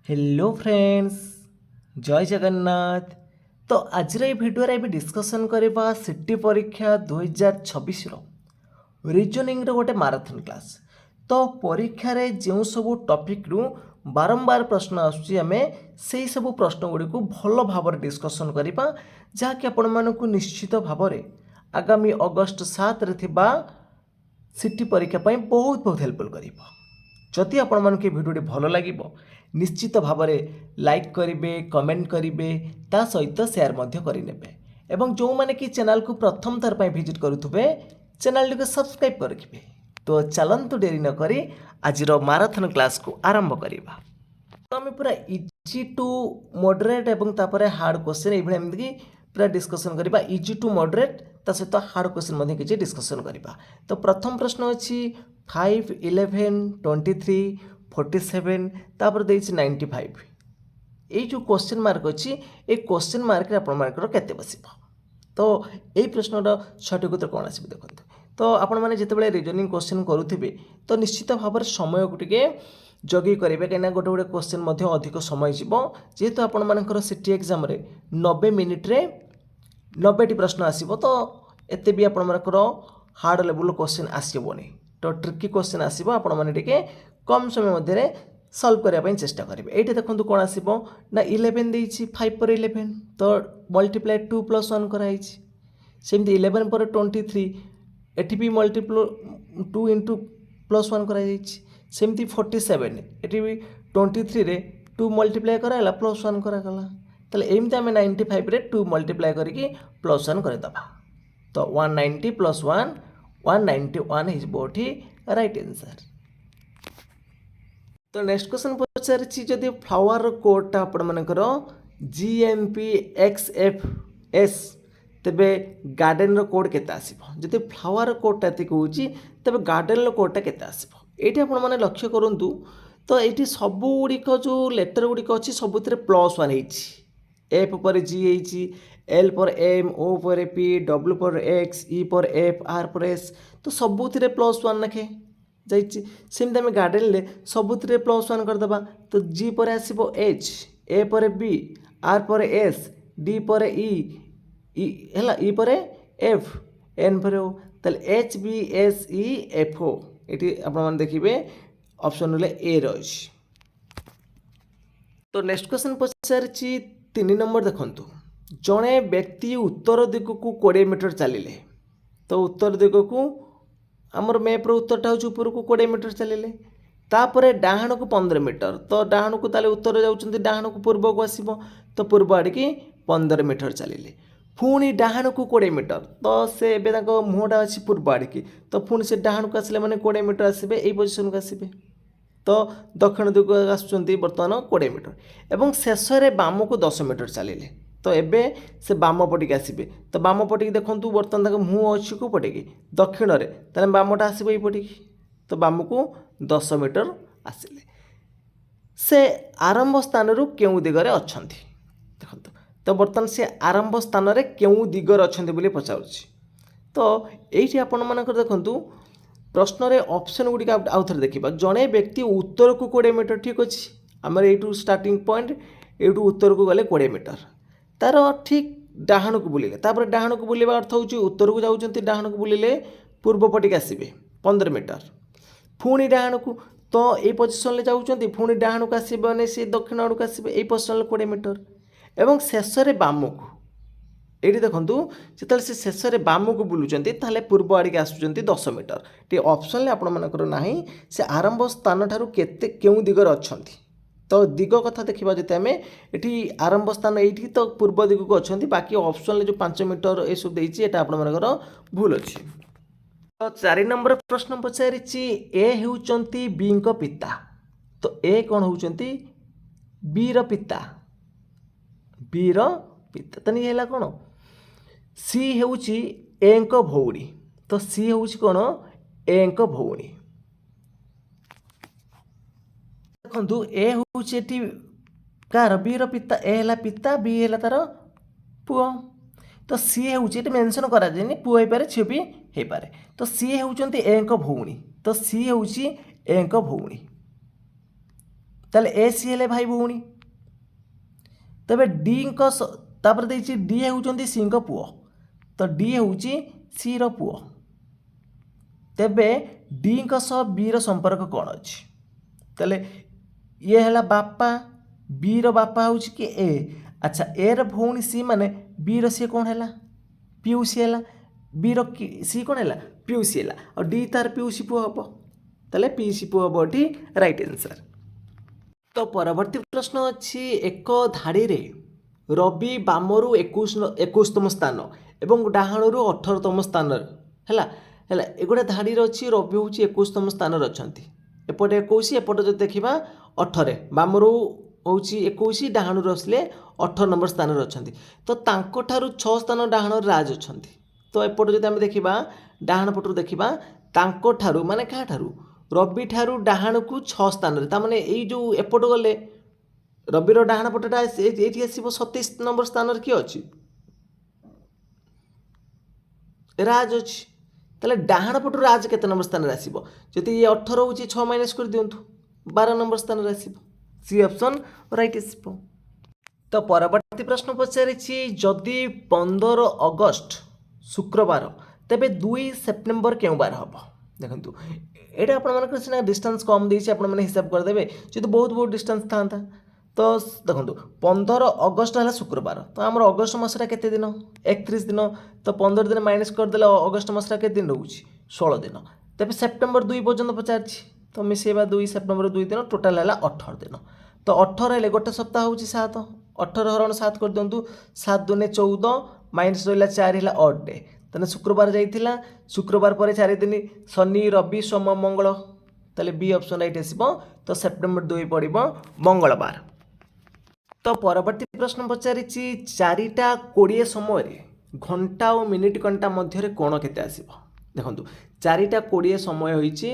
Hello friends, जय जगन्नाथ। तो आज भिडियो आम डिस्कसन करवा सिटी परीक्षा 2026 रिजनिंग गोटे माराथन क्लास। तो परीक्षा रे जो सब टॉपिक रु बारंबार प्रश्न आसमें से सब प्रश्न गुड़ी को भल भाव डिस्कसन करवा जहाँकि आपण मानक निश्चित भाव आगामी अगस्ट 7 सिटी परीक्षा बहुत बहुत हेल्पफुल कर। जदि आपण मन के भिडियो भल लगे निश्चित भाव लाइक करेंगे, कमेंट करेंगे, ता सहित शेयर करेंगे एवं जो मैंने कि चैनल को प्रथम थर पर विजिट करुवे चैनल को सब्सक्राइब कर रखिए। तो चलतु डेरी न करी आज माराथन क्लास को आरंभ करवा। तो आम पूरा इजी टू मॉडरेट एवं तापर हार्ड क्वेश्चन ये पूरा डिस्कसन करवा। इजी टू मॉडरेट ता सहित हार्ड क्वेश्चन किसी डिस्कसन करवा। तो प्रथम प्रश्न अच्छी 5, 11, 23, 47 तापर देछि 95। ये जो क्वेश्चन मार्क अच्छी ये क्वेश्चन मार्क आपके बस। तो यही प्रश्नर सठिक उत्तर कौन आस देखो। तो आपण मैंने जिते रिजनिंग क्वेश्चन करुवे तो निश्चित भाव समय को टे जगे करेंगे कहीं गोटे गोटे क्वेश्चन अधिक समय जीव जेहेतु आपण मानकर सिटी एग्जाम रे 90 मिनिट रे 90टी प्रश्न आसो। तो एत भी आपण मानकर हार्ड लेवल क्वेश्चन आसबनी। तो ट्रिकी क्वेश्चन आसो आपण मैंने कम समय मध्य सल्व करने चेष्टा करेंगे। ये देखो कौन आसो ना 11 देती 5 पर 11 तो मल्टीप्लाई 2 + 1 कराई। सेमती 11 पर 23 एटी भी मल्टीप्ल 2 × +1 कराई। सेमती 47 एटी भी 23 रे 2 मल्टीप्लाई कराला +1 करागला। ताले एमती आम 95 रे 2 मल्टीप्लाई करके +1 करदेबा। तो 190 + 1 191 is both he right answer. तो नेक्स्ट क्वेश्चन पचारि जदि फ्लावर कोडटा आपण मानकर GMP XFS तेबे गार्डन कोड केते आसीबो। जदि फ्लावर कोडटा कहूँ तेबे गार्डन कोडटा केते आसीबो ये आपण मैंने लक्ष्य करूँ। तो ये सबुड़िक जो लेटर गुड़िक अच्छी सबुतिर +1 होती। F पर G होती, L पर M, O पर P, W पर X, E पर F, R पर S। तो सबुतिर +1 लिखे जाइए। सेमती आम गार्डन सबुतिर +1 करदे। तो G पर आसो H, A पर B, R पर S, D पर E है, E पर F, N पर O। ताले H B S E F O ये आपने देखिए ऑप्शन ए रही। तो नेक्स्ट क्वेश्चन पचारि 3 नंबर देखूँ। जड़े व्यक्ति उत्तर दिग को 20 मीटर चलिए। तो उत्तर दिग को आमर मैप्र उत्तरटा हूँ ऊपर को 20 मीटर चलिए तापर डाहाण को 15 मीटर। तो डाहाण को ताले उत्तर जाऊँच डाहाण को पूर्व को आसो। तो पूर्व आड़े 15 मीटर चलिए पुणी डाहाण को 20 मीटर। तो से एवं मुहटा अच्छी पूर्व आड़े तो पुणी से डाहाण को आसले मैंने 20 मीटर आसबे यही पोजिशन को आसबे। तो दक्षिण दिग आसुँच बर्तमान 20 मीटर एवं शेष में बाम को 10 मीटर चलिए। तो एबे से बाम पटिक आसबे। तो बाम पटिक देखूँ बर्तमान मुँह अच्छी को पटिकी दक्षिण में तेल बामटा आसो ये पटिकी। तो बाम को 10 मीटर आसिले से आरंभ स्थान रु क्यों दिगरे अच्छंती देखो। तो बर्तमान से आरंभ स्थान रे क्यों दिगरे अच्छंती बोली पचारुछि। तो यही आपण मानकर देखंतु प्रश्न रे ऑप्शन गुडी आउ थे देखा। जड़े व्यक्ति उत्तर को 20 मीटर ठीक अच्छे आमर यू स्टार्टिंग पॉइंट यूँ उत्तर को गले 20 मीटर तार ठीक डाहाण को बुलिले तापर डाहाण को बुलवा अर्थ हूँ उत्तर को जाऊँच डाहाण को बुलिले पूर्व पटिक आसबे 15 मीटर पुणी डाहाण को। तो ये पोजिशन जाऊँच पुणी डाहाण को आसबे सी दक्षिण आड़ को आसबे यही पोजिशन 20 मीटर एवं शेष में बाम को ये देखूँ जो से शेष में बाम को बुलूँ ताले पूर्व आड़े आसुँच 10 मीटर। टे ऑप्शन आपंकर ना से आरंभ स्थान ठारू केते क्यों दिगरे अच्छा। तो दिग कथा देखा जो आम ये आरंभ स्थान ये तो पूर्व दिग को अच्छा बाकी ऑप्शन जो 5 मीटर ये सब देती आपंकर भूल अच्छी। तो 4 नंबर प्रश्न पचारि ए होउचंती बी को पिता। तो ए कौन होउचंती बी रो पिता। बी रो पिता तो नहीं है कौन सी होउची ए को भौणी। तो सी होउची कौन ए को भौणी। देखो ए होउची एटी कार बी रो पिता ए है पिता बी है तार पुओ। तो सी होउची एटी मेंशन करा जायनि पुओ हे पारे झियो भी हे पारे। तो सी होउचंती ए को भौणी। तो सी होउची ए को भौणी ताले ए सी हेले भाई भौणी तेबे डी तापर देछि डी होउचंती सी को पुओ तो डी होउची सी रो पुओ तेबे डी सह बी रो संपर्क कौन अच्छी ताले ये है बापा बी रो बापा होउची कि ए अच्छा ए रो भौणी सी माने बी रो सी कौन है पियूसी है बी रो सी कौन है पियूसी है और डी तार पियूसी पुओ हम ताले पियूसी पुओ हम ये राइट आंसर। तो परवर्ती प्रश्न अच्छी एक धाड़ी रे रवि बामरू 21तम स्थान एवं डाहाणु 18तम स्थान है एगोटे धाड़ी अच्छी रवि हूँ 21तम स्थान अच्छा एपटे 21 एपटे जो देखा 18 बामरू हूँ 21 डाहाणु आसले 18 नंबर स्थान अच्छा तो तांको 6 स्थान डाहाण राज अच्छा तो एपटे जो आम देखा डाहाण पटू देखा तांको ठारू माने क्या ठारू रवि ठारू डाहाण को 6 स्थान ताने जो एपट गले रविर डाहाण पटटा ये आसो 27 नंबर स्थान किए अच्छी राज अच्छी ताले डाहाण पटू राज केते नंबर स्थान आसो जदि ये 18 हूँ 6 माइनस कर दिंतु 12 नंबर स्थान आसो सी ऑप्शन राइट आसो। तो परवर्ती प्रश्न पचारि जदि 15 अगस्त शुक्रवार तेबे 2 सेप्टेम्बर क्यों बार हम देखु ये आप सीना डिस्टेंस कम देती आपने हिसाब करदे जो बहुत बहुत डिस्टेंस था तो देखो 15 अगस्त है शुक्रवार तो आम अगस्त मसटा के दिन 31 दिन तो 15 दिन माइनस करदे अगस्त मसटा के दिन रोचे 16 दिन तेज सेप्टेम्बर 2 पर्यटन पचार तो मिसेवा 2 सेप्टेम्बर 2 दिन टोटाल है 18 दिन तो 18 हेल्ले गोटे सप्ताह हूँ 7 18 हरण 7 कर दिंतु 7 दुने 14 माइनस रहा 4 है अड डे तेना शुक्रवार जाइला शुक्रवार पर 4 दिन शनि रवि सोम मंगल ताले बी ऑप्शन राइट आसो तो सेप्टेम्बर 2 पड़ मंगलवार। तो परवर्ती प्रश्न पचारि 4टा 20 समय घंटा और मिनिट घंटा मध्य कोण केते आसीबो देखो 4टा 20 समय होइछि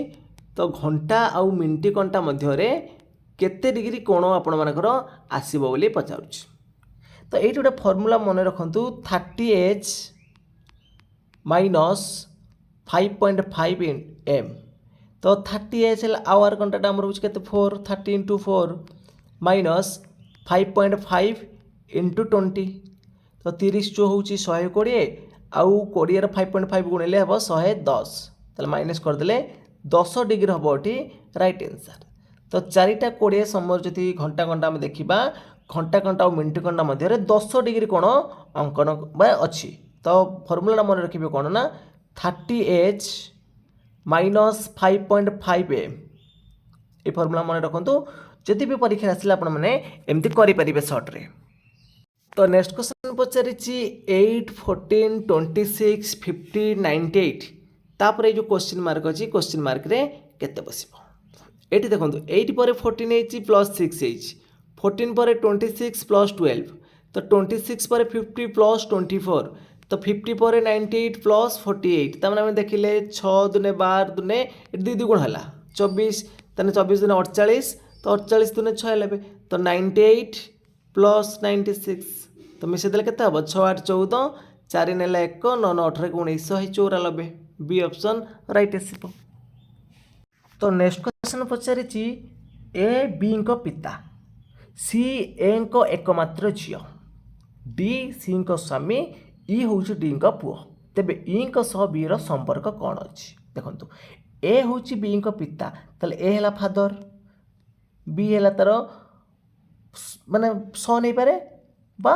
तो घंटा आउ मिनिट घंटा मध्य केते डिग्री कोण आपण मानकर आसीबो बोली पचारुछि तो ये गोटे फर्मूला मन रखु 30H माइनस 5.5 m तो 30H आवर घंटा आम रोज के 4 30 × 4 माइनस 5.5 × 20 तो 30 जो हूँ 120 आउ 20 5.5 गुणिले हम 110 तो माइनस करदे 10 डिग्री हम ये राइट आंसर। तो 4टा 20 समय जदि घंटा घंटा आम देखा घंटा घंटा और मिनिट घंटा मध्य 10 डिग्री कोण अंकन अच्छी तो फर्मूला मन रखिए कौन ना 30H माइनस 5.5 m ये फर्मूला मन रखु जदि भी परीक्षा आसला आपण मैंने एमती करें सर्ट्रे। तो नेक्स्ट क्वेश्चन पचारि 8 14 26 50 98 तापर जो क्वेश्चन मार्क अच्छी क्वेश्चन मार्क रे केते बसिबो ये देखो 8 पर 14 प्लस 6 14 पर 26 प्लस 12 तो 26 पर 50 प्लस 24 तो 50 पर 98 प्लस 48 तमें आम देखिले 6 दुने 12 दुने 2 गुण है 24 तेना 24 दुने 48 तो 48 दुने 6 11 तो 98 प्लस 96 तो मिसेदेले केते हम 6 8 14 4 ने 1 9 9 18 1994 बी ऑप्शन राइट आसो। तो नेक्स्ट क्वेश्चन पचारि ए बी को पिता सी ए को एकमात्र झील डी सी को स्वामी ई हूँ डी को पुओ तेबे ई को सह बी रो संपर्क कौन अच्छी देखो ए हूँ बी को पिता ताले ए है फादर बी है तार माने सन हो पारे बा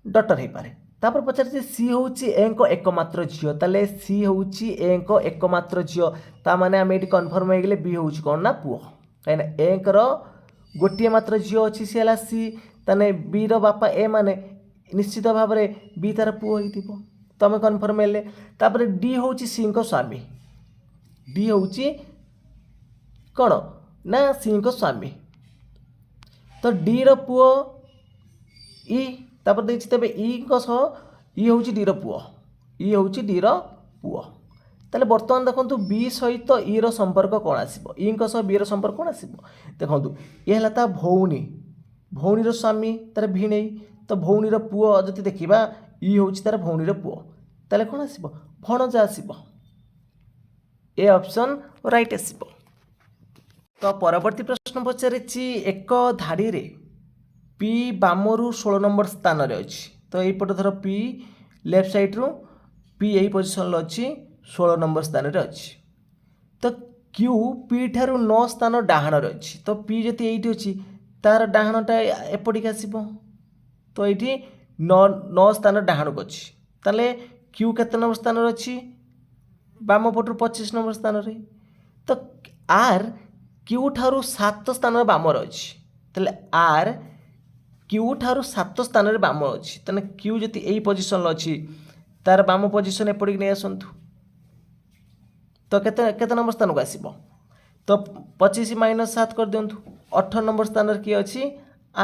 डटर हो पारे तापर पचार सी हूँ ए को एकमात्र झील ताले सी हूँ ए को एकमात्र झील ता माने आम ये कन्फर्म हो गले बी हूँ कौन ना पुओ कहीं ए गोटे मात्र झील अच्छी सी है सी ताने बी रो बापा ए माने निश्चित भाव में बी तार पुओ हो तो आम कन्फर्म हेले तापर डी हूँ सी को स्वामी डी हूँ कौन ना सी को स्वामी तो डी रो पुओ ई तापर देखिए तेरे ई को सह ई हूँ डी रो पुओ ई हूँ डी रो पुओ ताले बर्तमान देखो बी सहित ई रो संपर्क कौन आसो ई सह बी रो संपर्क कौन आसो देखो ये है ता भौणी भौणी रो स्वामी तार भिणेई तो भौणी रो पुओ जदि देखा ई हूँ तार भौणी रो पुओ ताले कौन आसो भणजा आसो ए ऑप्शन राइट आसो। तो परवर्ती प्रश्न पचारिछि एक धाड़ी रे पी बामरू 16 नंबर स्थान रे अछि तो एपटे धर पी लेफ्ट साइड रु पी यही पोजिशन अच्छी 16 नंबर स्थान रे अछि तो क्यू पी ठारू 9 स्थान डाहाण रे अछि तो पी जति एइठी अछि तार डाहाणटा एपटिक आसीबो तो ये 9 स्थान डाहाण को अच्छी ताले क्यू केते नंबर स्थान रे अछि बाम पटू 25 नंबर स्थान रे तो आर क्यू ठारू 7 स्थान बाम रे अछि ताले आर क्यू ठारू 7 स्थान रे बाम अछि ताने क्यू जति एई पोजिशन अछि तार बाम पोजिशन एपटिक नै आसंतु तो केते केते नंबर स्थान को आसीबो तो 25 माइनस 7 कर दियंतु 18 नंबर स्थान रे की अछि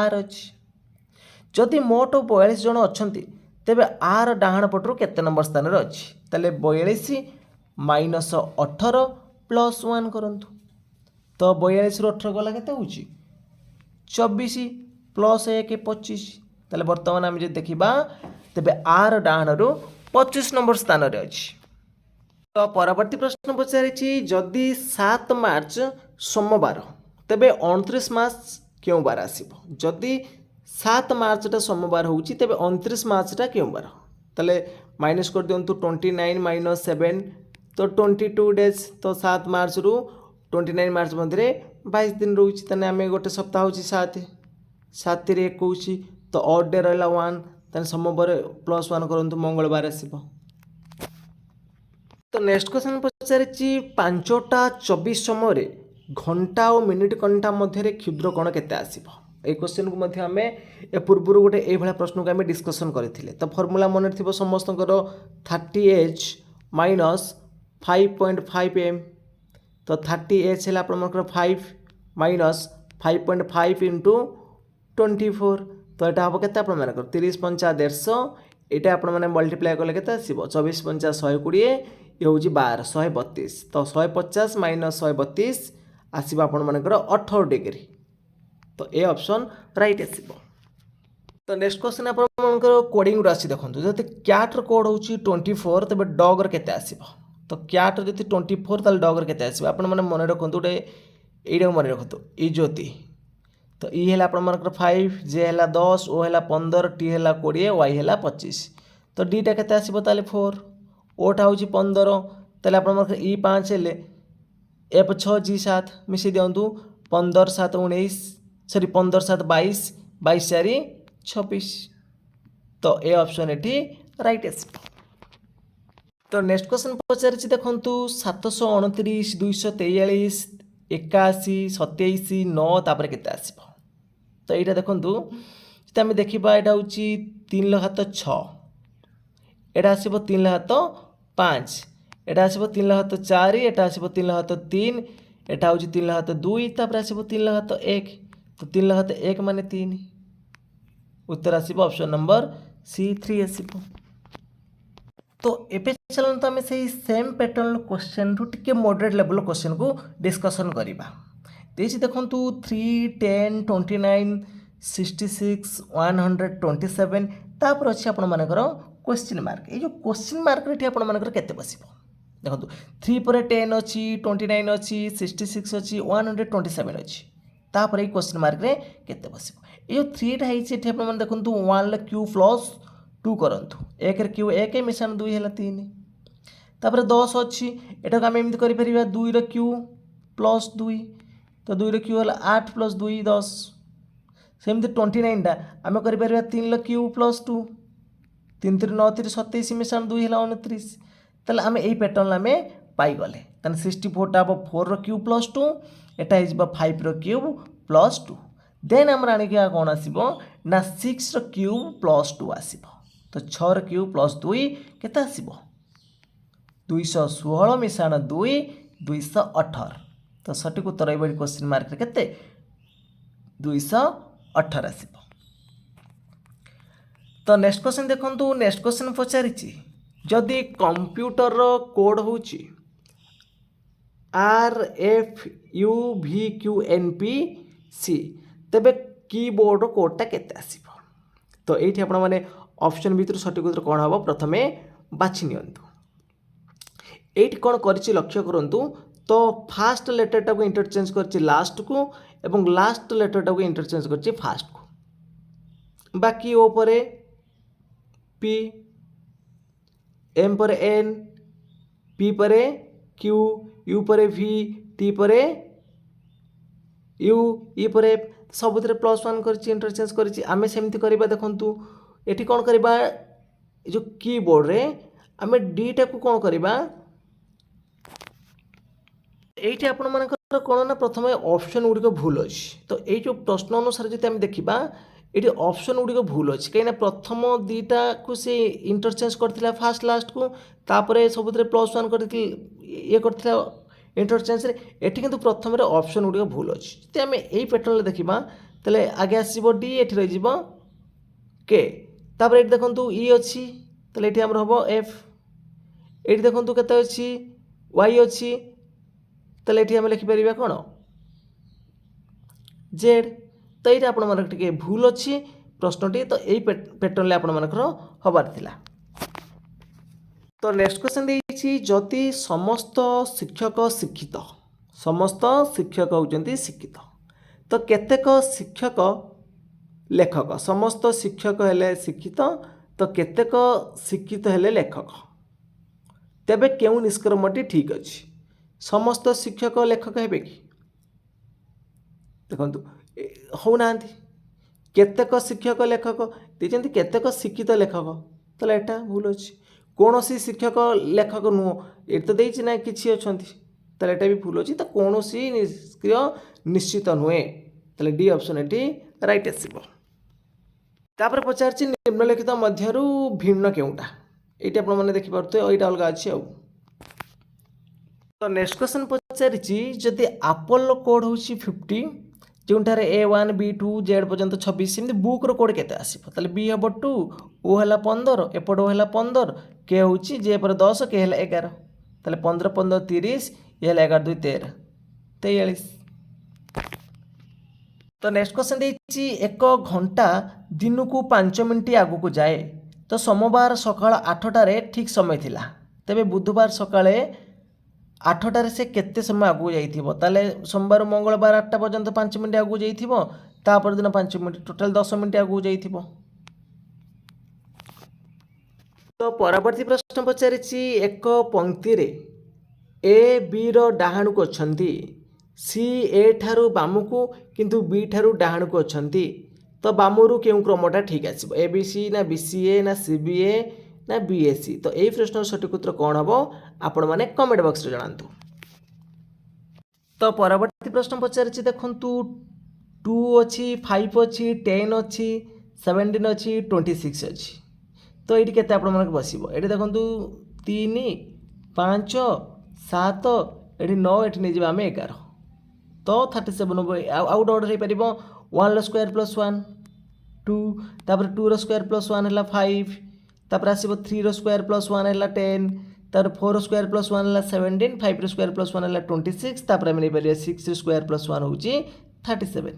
आर अछि जदि मोट 42 जन अछंती तेबे आर डाहाण पटरू केते नंबर स्थान रे अछि ताले 42 माइनस 18 प्लस 1 करंतु तो 42 रु 18 गला केते होउची 24 प्लस 1 25 ताले वर्तमान आम जे देखिबा तेबे आर डाहाण रु 25 नंबर स्थान रे अछि तो परवर्ती प्रश्न पचारिछि जदि 7 मार्च सोमवार तेबे 29 मार्च क्यों बार आसीबो जदि 7 मार्चटा सोमवार होउची तेबे 29 मार्चटा क्यों बार ताले माइनस कर दियंतु 29 माइनस 7 तो 22 डेज तो 7 मार्च रु 29 मार्च मध्य 22 दिन रोची ताने आमे गोटे सप्ताह होची 7 7 रे 21 तो ऑड डे रहला 1 ताने सोमवार प्लस 1 करंतु मंगलवार आसीबो तो नेक्स्ट क्वेश्चन पचारिछि 5टा 24 समय घंटा और मिनिट घंटा मध्य क्षुद्र कोण केते आसीबो ए क्वेश्चन को मध्य आमे ए पूर्व गोटे ए भला प्रश्न को आमे डिस्कशन करथिले तो फार्मूला मन थिबो समस्तकर 30h माइनस 5.5 m तो 30h है आपनकर 5 माइनस 5.5 इंटू 24 तो यहाँ हम के आपको 30 पंचा 150 यहाँ आपण मैंने मल्टीप्लाई कले के 24 पंचा 120 ये हूँ 12 132 तो 150 माइनस 132 आसो आपण मानकर 18 डिग्री तो ए ऑप्शन राइट आसो तो नेक्स्ट क्वेश्चन आपंकर कोडिंग आसी देखो जब क्याट्र कोड हूँ 24 तेज डगर के आसो तो क्याट्र जब 24 ताल डगर के आसो आप मन रखु गोटे यटा मन रखु इज्योति तो ई है आपर 5 जे है 10 ओ है 15 टी है 20 वाई है 25 तो डीटा के आसो 4 ओटा हूँ 15 ताले आप ई 5 हेले एफ 6 जी 7 मिसई दिंतु 15 7 19 सॉरी 15 7 22 22 4 26 तो ए ऑप्शन ये राइट आस तो नेक्स्ट क्वेश्चन पचारि देखु 729 243 81 27 9 तापर केते आसीबो तो यहाँ देखु जब आम देखा यहाँ हूँ 3 हाथ 6 एटा आसो 3 हाथ 5 एटा आसो 3 हाथ 4 एटा आसो 3 हाथ 3 एटा हूँ 3 हाथ 2 तापर आसो 3 हाथ 1 तो 3 हाथ 1 माने 3 उत्तर आसो ऑप्शन नंबर सी 3 आसो तो एबे चलन तो आम से सेम पैटर्न क्वेश्चन रु टिके मॉडरेट लेवल क्वेश्चन को डिस्कशन करबा देछि देखंतु 3 10 29 66 127 तापर अछि आपण मानकर क्वेश्चन मार्क ये जो क्वेश्चन मार्क रे आपण मानकर केते बसिबो देखंतु 3 पर 10 अछि 29 अछि 66 अछि 127 अछि तापर ये क्वेश्चन मार्क रे केते बसिबो ये जो 3 टा हिछि एठी आपण मान देखंतु 1 ल q प्लस 2 करंतु 1 रे q 1 मिशन 2 हैला 3 तापर 10 अछि एटा हम एमति करि परिबा 2 रे q प्लस 2 तो 2 रे q है 8 प्लस 2 10 सेमती 29 टा आम कर 3 ल q प्लस 2 3 3 9 3 27 मिशन 2 है 29 ताले आम यही पैटर्न आम पाईगले ताने 64 टा 4 रो क्यूब प्लस 2 एटा हो 5 रो क्यूब प्लस 2 देन आम आनिक कौन आसो ना 6 रो क्यूब प्लस 2 आसो तो 6 रो क्यूब प्लस 2 केते आसो 216 मिशाण 2 218 तो सठिक उत्तर ये क्वेश्चन मार्क रे केते 218 आसो तो नेक्स्ट क्वेश्चन देखंतु नेक्स्ट क्वेश्चन पचारिछि जदि कंप्यूटर रो कोड होउछि RFUVQNPC तेबे कीबोर्ड रो कोडटा केते आसीबो तो एठी आपण माने ऑप्शन भितर सठिक उत्तर कोन हबो प्रथमे बाछि नियंतु एठी कोन करिछि लक्ष्य करंतु तो फास्ट लेटरटा को इंटरचेंज कर लास्ट को एवं लास्ट लेटरटा को इंटरचेंज कर फास्ट को बाकी ओ पर पी एम पर एन पी पर क्यू यू पर वी टी पर यू ई पर एफ सबुत +1 कर इंटरचेंज कर आम सेमती करवा देखु ये कौन करवा जो कीबोर्ड रे आम डीटा को कौन करवा ये आपण मान कौन ना प्रथम ऑप्शन गुड़िक भूल अच्छी तो ये जो प्रश्न अनुसार जो आम देखा ये ऑप्शन गुड़िक भूल अच्छी कहीं प्रथम दीटा को सी इंटरचेंज करथिला फास्ट लास्ट को तापर सबुत +1 कर ये करथिला इंटरचेंज रे एठी किंतु प्रथम रे ऑप्शन गुड़िक भूल अच्छी जब आम यही पैटर्न देखा तेल आगे आसब डी ये रही के तापर ये देखो ई अच्छी तेल ये हम एफ ये देखो के अच्छी वाई अच्छी तेल ये आम लिखिपर कौन जेड तो ये आपण मानक टिके भूल अच्छी प्रश्नटी तो यही पैटर्न आपण मानकर हबार थिला। तो नेक्स्ट क्वेश्चन देछि जदि समस्त शिक्षक शिक्षित समस्त शिक्षक होउचंती शिक्षित तो केतेक शिक्षक लेखक समस्त शिक्षक हेले शिक्षित तो केतेक शिक्षित हेले लेखक तेबे केउ निष्कर्मटी ठीक अछि समस्त शिक्षक लेखक हेबे कि देखंतु होना केतेक शिक्षक लेखक देखते केतेक शिक्षित लेखक तो यहाँ भूल अच्छी कौन सी शिक्षक लेखक नुह ये तो देना ना कि अच्छा तो यहाँ भी भूल अच्छी तो कौन सी निष्क्रिय निश्चित नुहे तो डी ऑप्शन ये राइट आसपर पचार निम्नलिखित मध्यरु भिन्न केउटा ये आपने देखिपे यहाँ अलग अच्छी आउ तो नेक्स्ट क्वेश्चन पचारि जदि आपोलो कोड हूँ 50 जोठार A1 B2 Z पर्यंत 26 सेमती बुक्र कोड केते आसीबो ताले बी हम 2 ओ हला 15 एपट ओ हला 15 के होची जे पर 10 के हला 11 ताले 15 15 30 ये हला 11 2 13 43। तो नेक्स्ट क्वेश्चन देछि एक घंटा दिन को 5 मिनिट आगु को जाए तो सोमवार सकाळ 8टारे ठीक समय थिला तेबे बुधवार सकाळे 8टारे से केते समय आगु जाइथिबो ताले सोमवार मंगलवार 8टा पर्यंत 5 मिनिट आगु जाइथिबो तापर दिन 5 मिनिट टोटल 10 मिनिट आगु जाइथिबो। तो परवर्ती प्रश्न पचारिछि एक पंक्ति रे ए बी रो डाहाणु को अछंती सी ए ठारू बामु को किंतु बी ठारू डाहाणु को अछंती तो बामुरु केउ क्रमटा ठीक आसीबो ए बी सी ना बी सी ए ना सी बी ए ना बीएससी तो यही प्रश्न सठिक उत्तर कौन हम आपण मैंने कमेंट बॉक्स रे जणांतु। तो परवर्ती प्रश्न पचारिछि देखंतु 2 अच्छी 5 अच्छी 10 अच्छी 17 अच्छी 26 अच्छी तो ये केते आपण मानक बसिबो एठी देखंतु 3 5 7 एठी 9 एठी नै जिबा हमें 11 तो 37 आउट ऑर्डर हे परिबो 1 रो स्क्वायर प्लस 1 2 तापर 2 रो स्क्वायर प्लस 1 हला 5 तापर आसीबो 3 रो स्क्वायर प्लस 1 हला 10 तापर 4 रो स्क्वायर प्लस 1 हला 17 5 रो स्क्वायर प्लस 1 हला 26 तापर हम नै परिया 6 रो स्क्वायर प्लस 1 होची 37।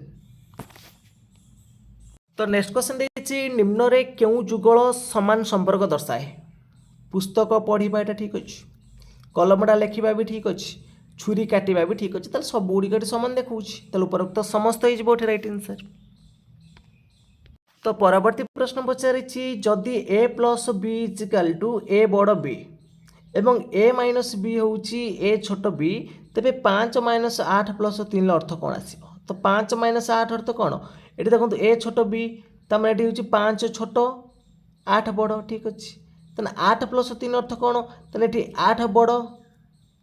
तो नेक्स्ट क्वेश्चन देछि निम्न रे केउ जुगल समान संपर्क दर्शाए पुस्तक पढ़िबा एटा ठीक अछि कलमडा लेखिबा भी ठीक अछि छुरी काटिबा भी ठीक अछि त सब गुडी समान देखौछि त उपरोक्त समस्त हे जबो राइट आंसर। तो परवर्ती प्रश्न पचारिछि जदि ए प्लस बी इजिकाल टू ए बड़ बी एवं ए माइनस बी होउछि ए छोट बी तेबे 5 माइनस 8 प्लस 3 अर्थ कौन आसीबो तो 5 माइनस 8 अर्थ कौन ये देखो ए छोट बी तमें ये हूँ 5 छोट 8 बड़ ठीक अच्छे तेना 8 प्लस 3 अर्थ कौन तेल ये 8 बड़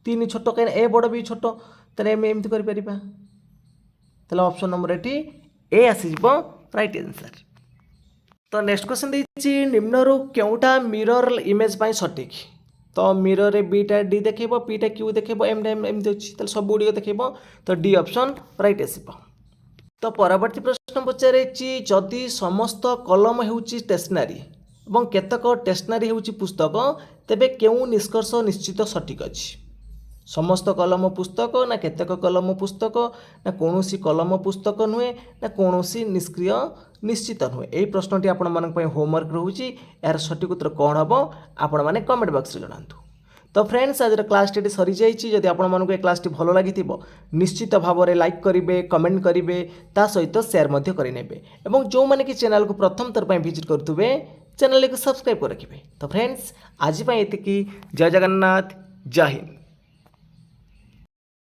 3 छोट कहीं ए बड़ बी छोट तेल एमती कर ऑप्शन नंबर ये ए आसीज राइट आंसर। तो नेक्स्ट क्वेश्चन देछि निम्नरु केउटा मिरर इमेज पाई सटीक तो मिरर रे बीटा डी देखिबो पीटा क्यू देखिबो एम एमती अच्छी तो सब गुड़ी देखिबो तो डी ऑप्शन राइट आसीबो। तो परवर्ती प्रश्न पचारिछि जदि समस्त कलम हेउछि स्टेशनरी और केतक स्टेशनरी हेउछि पुस्तक तेबे केउ निष्कर्ष निश्चित सटीक अछि समस्त कलम पुस्तक ना केतक कलम पुस्तक ना कौनसी कलम पुस्तक नुहे ना कौनसी निष्क्रिय निश्चित नुहे यही प्रश्नटी आपण मानक होमवर्क रोचे यार सठिक उत्तर कौन हम आपण मैंने कमेंट बॉक्स रे जणांतु। तो फ्रेंड्स आज क्लासटी सरी जाइए जदि आपको ये क्लासटी भल लगी निश्चित भाव में लाइक करेंगे कमेंट करेंगे ता सहित सेयार करेंगे और जो मैंने कि चैनल को प्रथम थर पर विजिट करुवे चैनल को सब्सक्राइब कर रखिए। तो फ्रेंड्स आज ये जय जगन्नाथ जय हिंद।